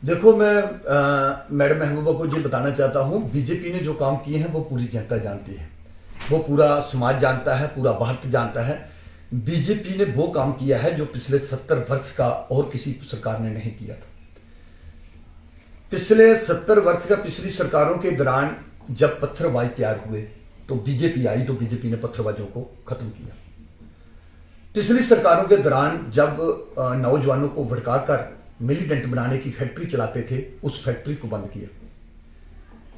देखो, मैं मैडम महबूबा को ये बताना चाहता हूं, बीजेपी ने जो काम किए हैं वो पूरी जनता जानती है, वो पूरा समाज जानता है, पूरा भारत जानता है। बीजेपी ने वो काम किया है जो पिछले 70 वर्ष का और किसी सरकार ने नहीं किया था। पिछले 70 वर्ष का पिछली सरकारों के दौरान जब पत्थरबाज तैयार हुए तो बीजेपी आई, तो बीजेपी ने पत्थरबाजों को खत्म किया। पिछली सरकारों के दौरान जब नौजवानों को भड़काकर मिलिटेंट बनाने की फैक्ट्री चलाते थे, उस फैक्ट्री को बंद किया।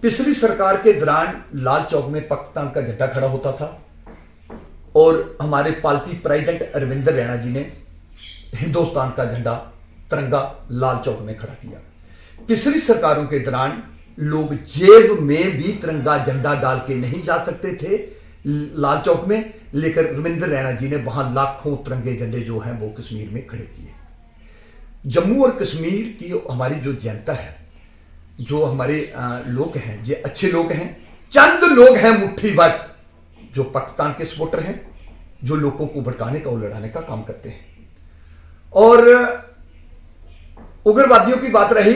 पिछली सरकार के दौरान लाल चौक में पाकिस्तान का झंडा खड़ा होता था और हमारे पार्टी प्रेसिडेंट अरविंदर रैना जी ने हिंदुस्तान का झंडा तिरंगा लाल चौक में खड़ा किया। पिछली सरकारों के दौरान लोग जेब में भी तिरंगा झंडा डाल के नहीं जा सकते थे लाल चौक में, लेकर अरविंदर रैना जी ने वहां लाखों तिरंगे झंडे जो हैं वो कश्मीर में खड़े किए। जम्मू और कश्मीर की हमारी जो जनता है, जो हमारे लोग हैं, ये अच्छे लोग हैं। चंद लोग हैं मुट्ठी भर जो पाकिस्तान के सपोर्टर हैं, जो लोगों को भड़काने का और लड़ाने का काम करते हैं। और उग्रवादियों की बात रही,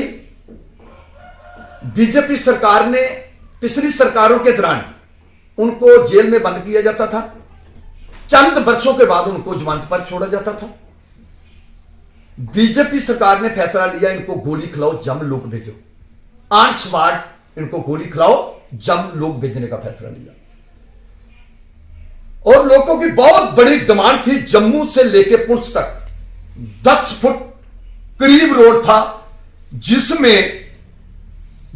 बीजेपी सरकार ने पिछली सरकारों के दौरान उनको जेल में बंद किया जाता था, चंद वर्षों के बाद उनको जमानत पर छोड़ा जाता था। बीजेपी सरकार ने फैसला लिया, इनको गोली खिलाओ, जम लोग भेजो, ऑन स्पॉट इनको गोली खिलाओ, जम लोग भेजने का फैसला लिया। और लोगों की बहुत बड़ी डिमांड थी, जम्मू से लेकर पुंछ तक 10 फुट करीब रोड था, जिसमें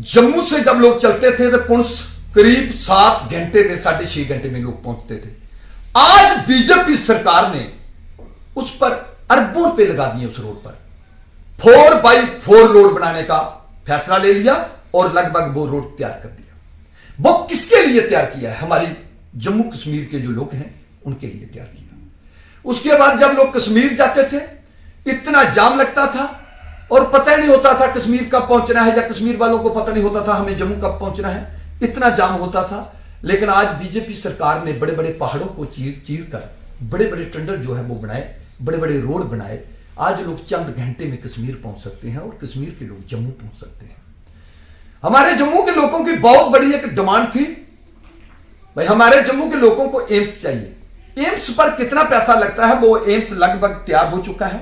जम्मू से जब लोग चलते थे तो पुंछ करीब 7 घंटे में, 6.5 घंटे में लोग पहुंचते थे। आज बीजेपी सरकार ने उस पर अरबों रुपए लगा दिए, उस रोड पर 4x4 रोड बनाने का फैसला ले लिया और लगभग वो रोड तैयार कर दिया। वो किसके लिए तैयार किया है? हमारी जम्मू कश्मीर के जो लोग हैं उनके लिए तैयार किया। उसके बाद जब लोग कश्मीर जाते थे, इतना जाम लगता था और पता ही नहीं होता था कश्मीर कब पहुंचना है, या कश्मीर वालों को पता नहीं होता था हमें जम्मू कब पहुंचना है, इतना जाम होता था। लेकिन आज बीजेपी सरकार ने बड़े बड़े पहाड़ों को चीर कर बड़े बड़े टंडर जो है वो बनाए, बड़े बड़े रोड बनाए। आज लोग चंद घंटे में कश्मीर पहुंच सकते हैं और कश्मीर के लोग जम्मू पहुंच सकते हैं। हमारे जम्मू के लोगों की बहुत बड़ी एक डिमांड थी, भाई हमारे जम्मू के लोगों को एम्स चाहिए। एम्स पर कितना पैसा लगता है, वो एम्स लगभग तैयार हो चुका है।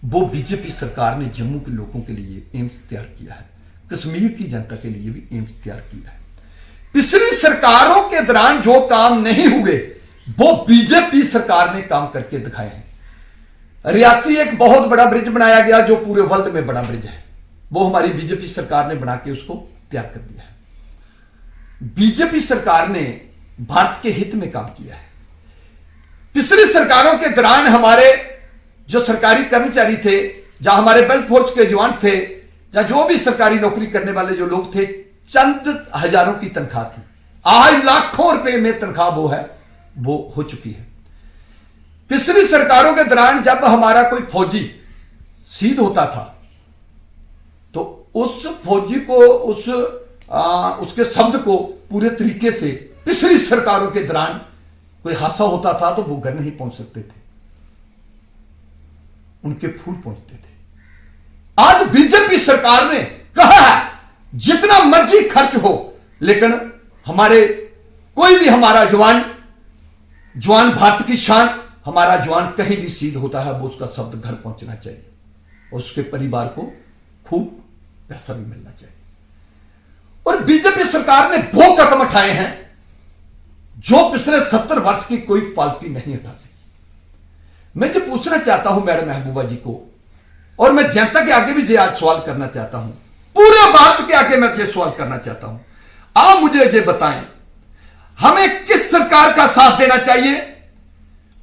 वो बीजेपी सरकार ने जम्मू के लोगों के लिए एम्स तैयार किया है, कश्मीर की जनता के लिए भी एम्स तैयार किया है। पिछली सरकारों के दौरान जो काम नहीं हुए वो बीजेपी सरकार ने काम करके दिखाए हैं। रियासी एक बहुत बड़ा ब्रिज बनाया गया जो पूरे वर्ल्ड में बड़ा ब्रिज है, वो हमारी बीजेपी सरकार ने बना के उसको तैयार कर दिया है। बीजेपी सरकार ने भारत के हित में काम किया है। पिछली सरकारों के दौरान हमारे जो सरकारी कर्मचारी थे, जहां हमारे बल फोर्स के जवान थे, या जो भी सरकारी नौकरी करने वाले जो लोग थे, चंद हजारों की तनख्वाह थी। आज लाखों रुपए में तनख्वाह वो हो चुकी है। पिछली सरकारों के दौरान जब हमारा कोई फौजी शहीद होता था तो उस फौजी को उसके शब्द को पूरे तरीके से, पिछली सरकारों के दौरान कोई हादसा होता था तो वो घर नहीं पहुंच सकते थे, उनके फूल पहुंचते थे। आज बीजेपी सरकार ने कहा है जितना मर्जी खर्च हो, लेकिन हमारे कोई भी हमारा जवान भारत की शान, हमारा जवान कहीं भी शहीद होता है वो उसका शब्द घर पहुंचना चाहिए और उसके परिवार को खूब पैसा भी मिलना चाहिए। और बीजेपी सरकार ने वो कदम उठाए हैं जो पिछले 70 वर्ष की कोई पार्टी नहीं उठा सकी। मैं जो पूछना चाहता हूं मैडम महबूबा जी को, और मैं जनता के आगे भी ये आज सवाल करना चाहता हूं, पूरे भारत के आगे मैं ये सवाल करना चाहता हूं, आप मुझे ये बताएं, हमें किस सरकार का साथ देना चाहिए?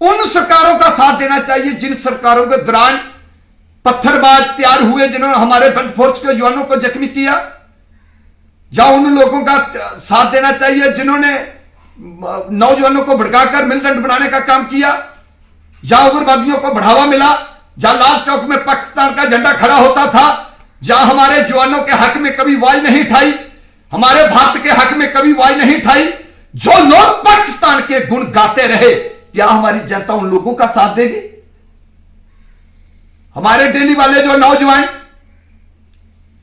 उन सरकारों का साथ देना चाहिए जिन सरकारों के दौरान पत्थरबाज तैयार हुए, जिन्होंने हमारे बल फोर्स के जवानों को जख्मी किया, या उन लोगों का साथ देना चाहिए जिन्होंने नौजवानों को भड़काकर मिलिटेंट बनाने का काम किया, या उग्रवादियों को बढ़ावा मिला, जहां लाल चौक में पाकिस्तान का झंडा खड़ा होता था, जहां हमारे जवानों के हक में कभी आवाज नहीं उठाई, हमारे भारत के हक में कभी आवाज नहीं उठाई, जो लोग पाकिस्तान के गुण गाते रहे, क्या हमारी जनता उन लोगों का साथ देगी? हमारे डेली वाले जो नौजवान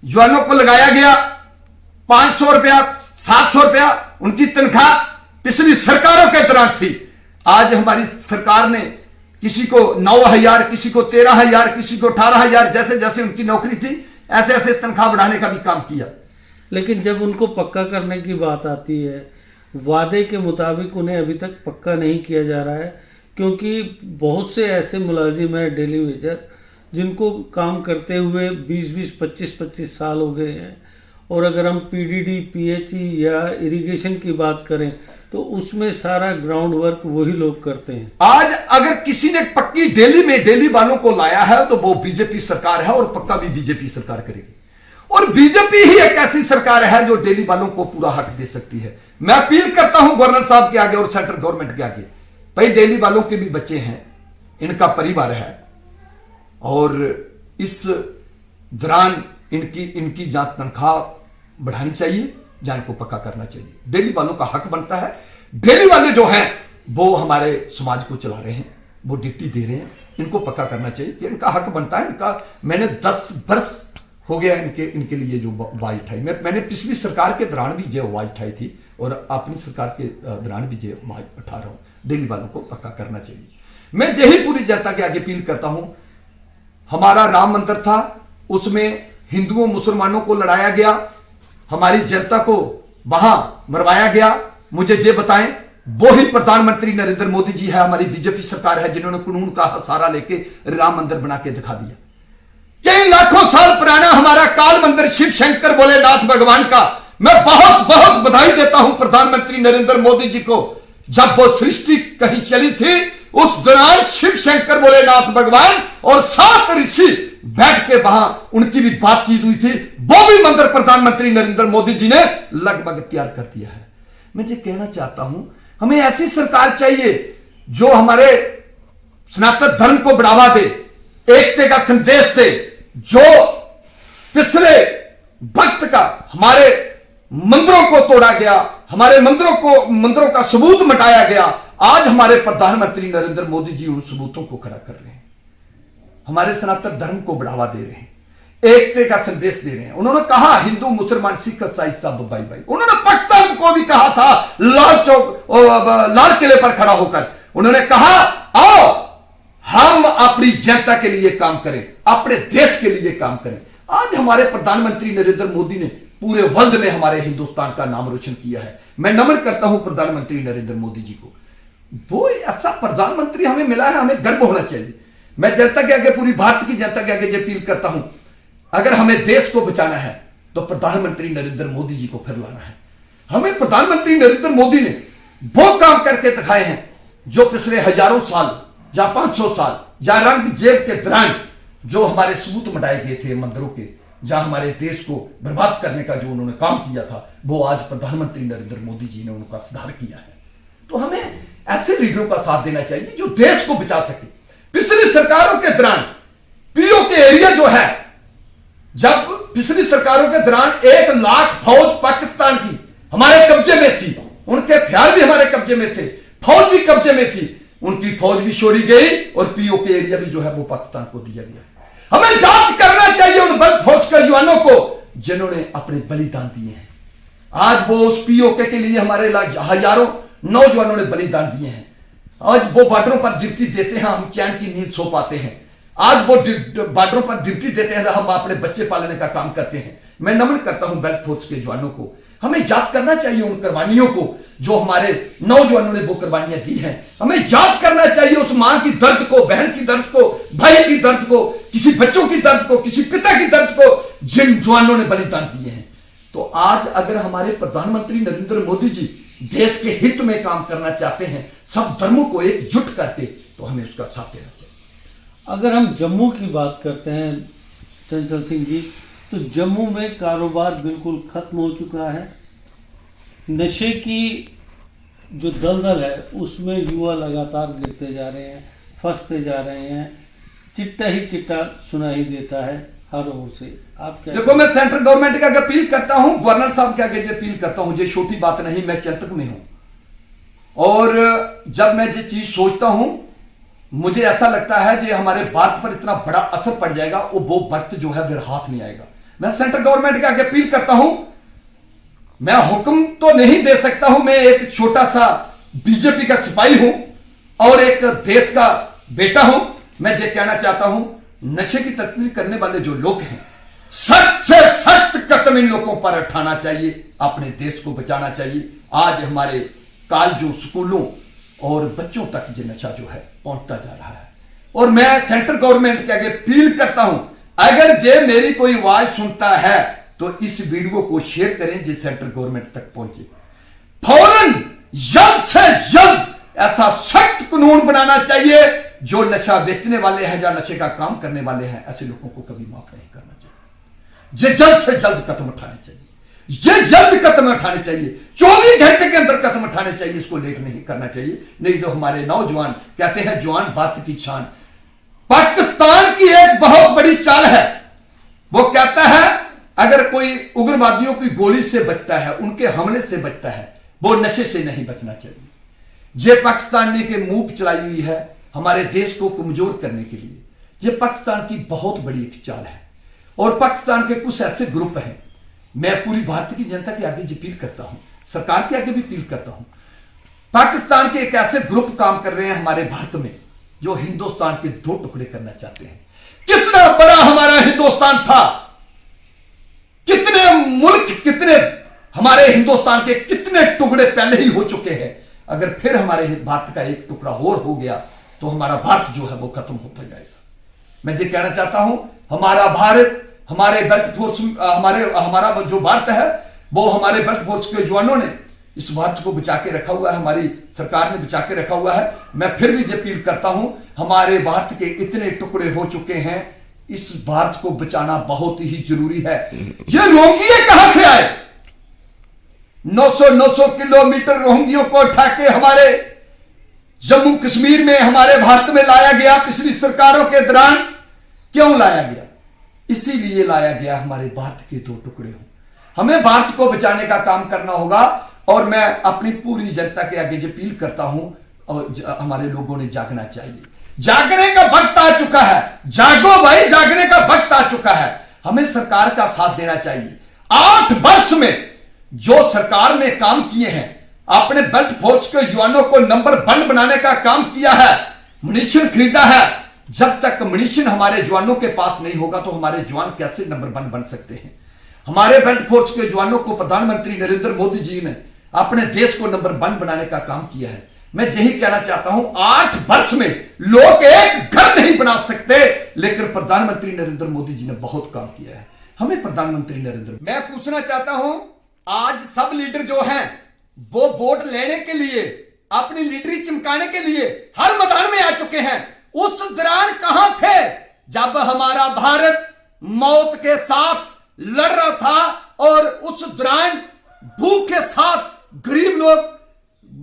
जवानों को लगाया गया 500 रुपया 700 रुपया, उनकी तनख्वाह पिछली सरकारों के दौरान थी। आज हमारी सरकार ने किसी को 9,000, किसी को 13,000, किसी को 18,000, जैसे जैसे उनकी नौकरी थी ऐसे ऐसे तनख्वाह बढ़ाने का भी काम किया। लेकिन जब उनको पक्का करने की बात आती है, वादे के मुताबिक उन्हें अभी तक पक्का नहीं किया जा रहा है, क्योंकि बहुत से ऐसे मुलाजिम हैं डेली वेजर जिनको काम करते हुए 20-20, 25-25 साल हो गए हैं। और अगर हम पीडीडी, पीएचई या इरिगेशन की बात करें तो उसमें सारा ग्राउंड वर्क वही लोग करते हैं। आज अगर किसी ने पक्की डेली वालों को लाया है तो वो बीजेपी सरकार है और पक्का भी बीजेपी सरकार करेगी। और बीजेपी ही एक ऐसी सरकार है जो डेली वालों को पूरा हक दे सकती है। मैं अपील करता हूं गवर्नर साहब के आगे और सेंट्रल गवर्नमेंट के आगे, भाई डेली वालों के भी बच्चे हैं, इनका परिवार है, और इस दौरान इनकी जहां तनख्वाह बढ़ानी चाहिए, जान को पक्का करना चाहिए। डेली वालों का हक बनता है। डेली वाले जो हैं वो हमारे समाज को चला रहे हैं, वो ड्यूटी दे रहे हैं, इनको पक्का करना चाहिए कि इनका हक बनता है। इनका मैंने 10 वर्ष हो गया इनके लिए जो आवाज उठाई, मैंने पिछली सरकार के दौरान भी जो आवाज उठाई थी और अपनी सरकार के दौरान भी जो आवाज उठा रहा हूं, डेली वालों को पक्का करना चाहिए। मैं यही पूरी जनता के आगे अपील करता हूं। हमारा राम मंदिर था, उसमें हिंदुओं मुसलमानों को लड़ाया गया, हमारी जनता को वहां मरवाया गया। मुझे ये बताएं, वो ही प्रधानमंत्री नरेंद्र मोदी जी है, हमारी बीजेपी सरकार है, जिन्होंने कानून का सहारा लेके राम मंदिर बना के दिखा दिया। कई लाखों साल पुराना हमारा काल मंदिर शिव शंकर भोलेनाथ भगवान का मैं बहुत बहुत बधाई देता हूं प्रधानमंत्री नरेंद्र मोदी जी को। जब वो सृष्टि कहीं चली थी उस दौरान शिव शंकर भोलेनाथ भगवान और 7 ऋषि बैठ के वहां उनकी भी बातचीत हुई थी। वो भी मंदिर प्रधानमंत्री नरेंद्र मोदी जी ने लगभग तैयार कर दिया है। मैं ये कहना चाहता हूं, हमें ऐसी सरकार चाहिए जो हमारे सनातन धर्म को बढ़ावा दे, एकता का संदेश दे, जो पिछले वक्त का हमारे मंदिरों को तोड़ा गया, हमारे मंदिरों का सबूत मिटाया गया। आज हमारे प्रधानमंत्री नरेंद्र मोदी जी उन सबूतों को खड़ा कर रहे हैं, हमारे सनातन धर्म को बढ़ावा दे रहे हैं, एकता का संदेश दे रहे हैं। उन्होंने कहा हिंदू मुसलमान सिख ईसाई सब भाई भाई। उन्होंने पाकिस्तान को भी कहा था लाल किले पर खड़ा होकर, उन्होंने कहा आओ हम अपनी जनता के लिए काम करें, अपने देश के लिए काम करें। आज हमारे प्रधानमंत्री नरेंद्र मोदी ने पूरे वर्ल्ड में हमारे हिंदुस्तान का नाम रोशन किया है। मैं नमन करता हूं प्रधानमंत्री नरेंद्र मोदी जी को। वो ऐसा प्रधानमंत्री हमें मिला है, हमें गर्व होना चाहिए। मैं जनता के आगे, पूरी भारत की जनता के आगे ये अपील करता हूं, अगर हमें देश को बचाना है तो प्रधानमंत्री नरेंद्र मोदी जी को फिर लाना है। हमें प्रधानमंत्री नरेंद्र मोदी ने वो काम करके दिखाए हैं जो पिछले हजारों साल या 500 साल या औरंगजेब के दौरान जो हमारे सबूत मिटाए गए थे मंदिरों के, जहां हमारे देश को बर्बाद करने का जो उन्होंने काम किया था, वो आज प्रधानमंत्री नरेंद्र मोदी जी ने उनका सुधार किया है। तो हमें ऐसे लीडरों का साथ देना चाहिए जो देश को बचा सके। पिछली सरकारों के दौरान पीओ के एरिया जो है, जब पिछली सरकारों के दौरान 1 लाख फौज पाकिस्तान की हमारे कब्जे में थी, उनके हथियार भी हमारे कब्जे में थे, फौज भी कब्जे में थी, उनकी फौज भी छोड़ी गई और पीओ के एरिया भी जो है वो पाकिस्तान को दिया गया। हमें जांच करना चाहिए उन बल फौज के जवानों को जिन्होंने अपने बलिदान दिए हैं। आज वो उस पीओके के लिए हमारे हजारों नौजवानों ने बलिदान दिए हैं। आज वो बॉर्डरों पर ड्यूटी देते हैं, हम चैन की नींद सो पाते हैं। आज वो बॉर्डरों पर ड्यूटी देते हैं, हम अपने बच्चे पालने का काम करते हैं। मैं नमन करता हूं बेल्ट फौज के जवानों को। हमें याद करना चाहिए उन कुर्बानियों को जो हमारे नौजवानों ने वो कुर्बानियां दी हैं। हमें याद करना चाहिए उस मां की दर्द को, बहन की दर्द को, भाई की दर्द को, किसी बच्चों की दर्द को, किसी पिता की दर्द को, जिन जवानों ने बलिदान दिए हैं। तो आज अगर हमारे प्रधानमंत्री नरेंद्र मोदी जी देश के हित में काम करना चाहते हैं, सब धर्मों को एकजुट करके, तो हमें उसका साथ देना चाहिए। अगर हम जम्मू की बात करते हैं चंचल सिंह जी, तो जम्मू में कारोबार बिल्कुल खत्म हो चुका है। नशे की जो दलदल है उसमें युवा लगातार गिरते जा रहे हैं, फंसते जा रहे हैं, चिट्टा ही चिट्टा सुनाई देता है हर ओर से। आप क्या देखो, मैं सेंट्रल गवर्नमेंट के आगे अपील करता हूं, गवर्नर साहब के आगे अपील करता हूं, ये छोटी बात नहीं, मैं चिंतक में हूं। और जब मैं ये चीज सोचता हूं, मुझे ऐसा लगता है कि हमारे भारत पर इतना बड़ा असर पड़ जाएगा, वो वक्त जो है फिर हाथ नहीं आएगा। मैं सेंट्रल गवर्नमेंट के आगे अपील करता हूं, मैं हुक्म तो नहीं दे सकता हूं, मैं एक छोटा सा बीजेपी का सिपाही हूं और एक देश का बेटा हूं। मैं ये कहना चाहता हूं, नशे की तस्करी करने वाले जो लोग हैं, सख्त से सख्त कदम इन लोगों पर उठाना चाहिए, अपने देश को बचाना चाहिए। आज हमारे कॉलेजों, स्कूलों और बच्चों तक ये नशा जो है पहुंचता जा रहा है। और मैं सेंट्रल गवर्नमेंट के आगे अपील करता हूं, अगर जे मेरी कोई आवाज सुनता है तो इस वीडियो को शेयर करें, जो सेंट्रल गवर्नमेंट तक पहुंचे। फौरन जल्द से जल्द ऐसा सख्त कानून बनाना चाहिए, जो नशा बेचने वाले हैं या नशे का काम करने वाले हैं, ऐसे लोगों को कभी माफ नहीं करना चाहिए। ये जल्द से जल्द कदम उठाने चाहिए, ये जल्द कदम उठाने चाहिए, 24 घंटे के अंदर कदम उठाने चाहिए, इसको लेट नहीं करना चाहिए। नहीं तो हमारे नौजवान कहते हैं जवान भारत की शान। पाकिस्तान की एक बहुत बड़ी चाल है, वो कहता है अगर कोई उग्रवादियों की गोली से बचता है, उनके हमले से बचता है, वो नशे से नहीं बचना चाहिए। ये पाकिस्तान ने के मूव चलाई हुई है हमारे देश को कमजोर करने के लिए। ये पाकिस्तान की बहुत बड़ी एक चाल है और पाकिस्तान के कुछ ऐसे ग्रुप हैं। मैं पूरी भारत की जनता के आगे अपील करता हूं, सरकार के आगे भी अपील करता हूं। पाकिस्तान के एक ऐसे ग्रुप काम कर रहे हैं हमारे भारत में, जो हिंदुस्तान के 2 टुकड़े करना चाहते हैं। कितना बड़ा हमारा हिंदुस्तान था, कितने मुल्क, कितने हमारे हिंदुस्तान के कितने टुकड़े पहले ही हो चुके हैं। अगर फिर हमारे भारत का एक टुकड़ा और हो गया तो हमारा भारत जो है वो खत्म होता जाएगा। मैं ये कहना चाहता हूं, हमारा भारत, हमारे बेल्ट फोर्स, हमारा जो भारत है वो हमारे बेल्ट फोर्स के जवानों ने इस भारत को बचा के रखा हुआ है, हमारी सरकार ने बचा के रखा हुआ है। मैं फिर भी ये अपील करता हूं, हमारे भारत के इतने टुकड़े हो चुके हैं, इस भारत को बचाना बहुत ही जरूरी है। ये रोहिंग्या कहां से आए? 900 किलोमीटर रोहिंग्यों को उठा के हमारे जम्मू कश्मीर में, हमारे भारत में लाया गया पिछली सरकारों के दौरान। क्यों लाया गया? इसीलिए लाया गया हमारे भारत के 2 टुकड़े हो। हमें भारत को बचाने का काम करना होगा और मैं अपनी पूरी जनता के आगे अपील करता हूं, और हमारे लोगों ने जागना चाहिए। जागने का वक्त आ चुका है, जागो भाई, जागने का वक्त आ चुका है। हमें सरकार का साथ देना चाहिए। 8 वर्ष में जो सरकार ने काम किए हैं, अपने बेल्ट फोर्स के जवानों को नंबर 1 बनाने का काम किया है, मुनीशन खरीदा है। जब तक मुनीशन हमारे जवानों के पास नहीं होगा तो हमारे जवान कैसे नंबर 1 बन सकते हैं? हमारे बेल्ट फोर्स के जवानों को प्रधानमंत्री नरेंद्र मोदी जी ने अपने देश को नंबर 1 बनाने का काम किया है। मैं यही कहना चाहता हूं, 8 वर्ष में लोग एक घर नहीं बना सकते, लेकिन प्रधानमंत्री नरेंद्र मोदी जी ने बहुत काम किया है। हमें प्रधानमंत्री नरेंद्र, मैं पूछना चाहता हूं, आज सब लीडर जो हैं वो वोट लेने के लिए, अपनी लीडरी चिमकाने के लिए हर मैदान में आ चुके हैं। उस दौरान कहां थे जब हमारा भारत मौत के साथ लड़ रहा था? और उस दौरान भूख के साथ, गरीब लोग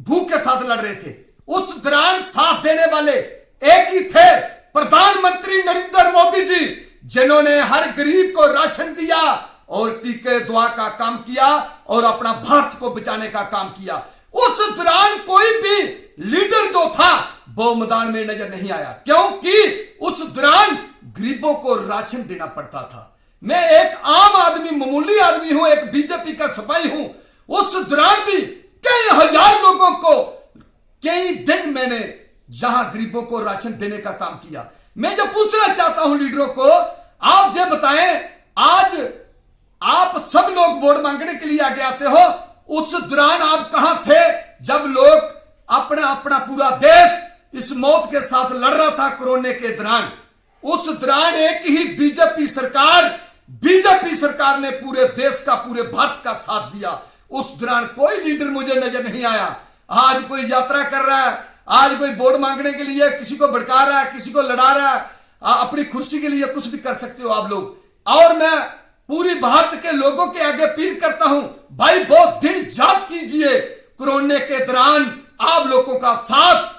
भूख के साथ लड़ रहे थे। उस दौरान साथ देने वाले एक ही थे, प्रधानमंत्री नरेंद्र मोदी जी, जिन्होंने हर गरीब को राशन दिया और टीके दुआ का काम किया और अपना भारत को बचाने का काम किया। उस दौरान कोई भी लीडर जो था वो मैदान में नजर नहीं आया, क्योंकि उस दौरान गरीबों को राशन देना पड़ता था। मैं एक आम आदमी, मामूली आदमी हूं, एक बीजेपी का सिपाही हूं। उस दौरान भी कई हजार लोगों को कई दिन मैंने जहां गरीबों को राशन देने का काम किया। मैं जो पूछना चाहता हूं लीडरों को, आप ये बताएं, आज आप सब लोग वोट मांगने के लिए आगे आते हो, उस दौरान आप कहां थे जब लोग अपना अपना पूरा देश इस मौत के साथ लड़ रहा था कोरोना के दौरान? उस दौरान एक ही बीजेपी सरकार ने पूरे देश का, पूरे भारत का साथ दिया। उस दौरान कोई लीडर मुझे नजर नहीं आया। आज कोई यात्रा कर रहा है, आज कोई वोट मांगने के लिए किसी को भड़का रहा है, किसी को लड़ा रहा है, अपनी कुर्सी के लिए कुछ भी कर सकते हो आप लोग। और मैं पूरी भारत के लोगों के आगे अपील करता हूं, भाई बहुत दिन जाप कीजिए। कोरोना के दौरान आप लोगों का साथ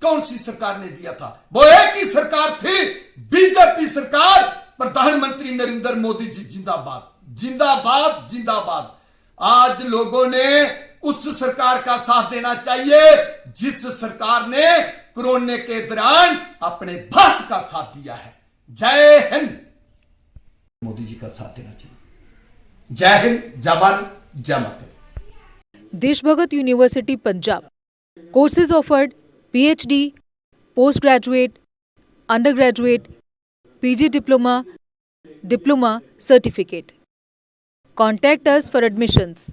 कौन सी सरकार ने दिया था? वो एक ही सरकार थी, बीजेपी सरकार। प्रधानमंत्री नरेंद्र मोदी जी जिंदाबाद, जिंदाबाद, जिंदाबाद। आज लोगों ने उस सरकार का साथ देना चाहिए जिस सरकार ने कोरोना के दौरान अपने भारत का साथ दिया है। जय हिंद। मोदी जी का साथ देना चाहिए। जय हिंद, जय भारत, जय माता। Deshbhagat university Punjab. Courses offered: PhD, postgraduate, undergraduate, PG diploma, diploma, certificate. Contact us for admissions.